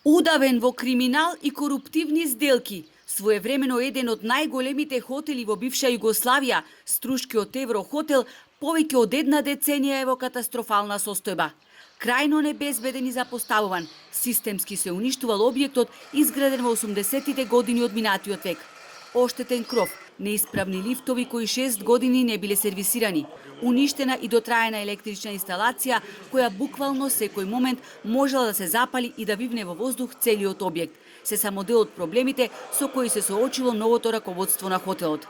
Удавен во криминал и коруптивни сделки, своевремено еден од најголемите хотели во бивша Југославија, Струшкиот Еврохотел, повеќе од една деценија е во катастрофална состојба. Крајно небезбеден и запоставуван, системски се уништувал објектот изграден во 80-тите години од минатиот век. Оштетен кров, неисправни лифтови кои 6 години не биле сервисирани, уништена и дотраена електрична инсталација која буквално секој момент можела да се запали и да вивне во воздух целиот објект. Се само дел од проблемите со кои се соочило новото раководство на хотелот.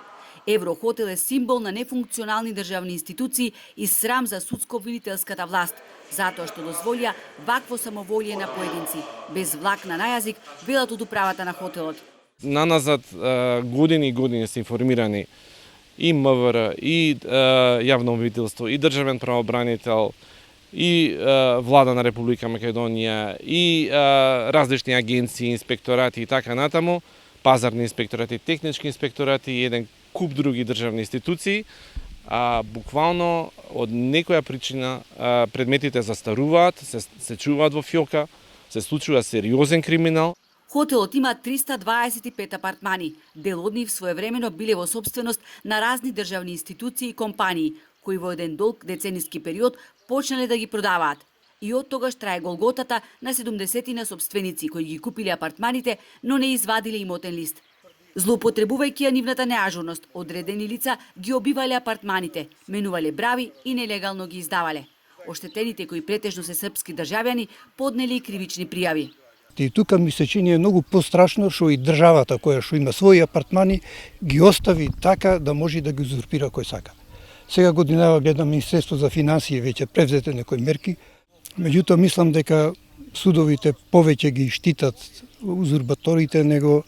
Еврохотел е символ на нефункционални државни институции и срам за судско-обвинителската власт, затоа што дозволија вакво самоволие на поединци, без влакна на јазик, велат од управата на хотелот. Наназад години и години се информирани и МВР, и јавно обвинителство, и државен правобранител, и влада на Република Македонија, и различни агенции, инспекторати и така натаму, пазарни инспекторати, технички инспекторати и еден куп други државни институции, буквално од некоја причина предметите застаруваат, се чуваат во фиока, се случува сериозен криминал. Хотелот има 325 апартмани. Дел од нив своевремено биле во собственост на разни државни институции и компании, кои во еден долг децениски период почнале да ги продаваат. И од тогаш трае голготата на 70 собственици кои ги купиле апартманите, но не извадиле имотен лист. Злоупотребувајќи ја нивната неажурност, одредени лица ги обивале апартманите, менувале брави и нелегално ги издавале. Оштетените кои претежно се српски државјани поднели и кривични пријави. И тука ми се чини многу пострашно што и државата која што има своји апартмани ги остави така да може да ги узурпира кој сака. Сега годинава гледам Министерство за финансии веќе превзете некои мерки, меѓутоа мислам дека судовите повеќе ги штитат узурбаторите него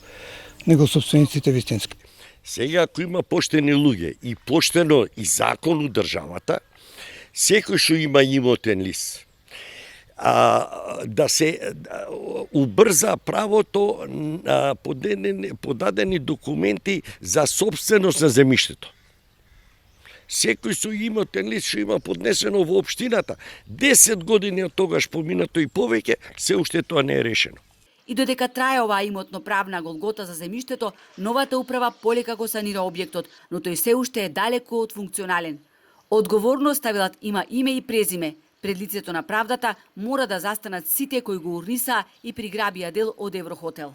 собствениците вистински. Сега ако има поштени луѓе и поштено и закон у државата, секој што има имотен лист, да се убрза правото на подадени документи за собственост на земјиштето. Секој со имотен лист што има поднесено во општината, 10 години од тогаш поминато и повеќе, се уште тоа не е решено. И додека трае оваа имотно-правна голгота за земјиштето, новата управа полека го санира објектот, но тој се уште е далеку од функционален. Одговорност ставилат има име и презиме. Пред лицето на правдата мора да застанат сите кои го урнисаа и приграбија дел од Еврохотел.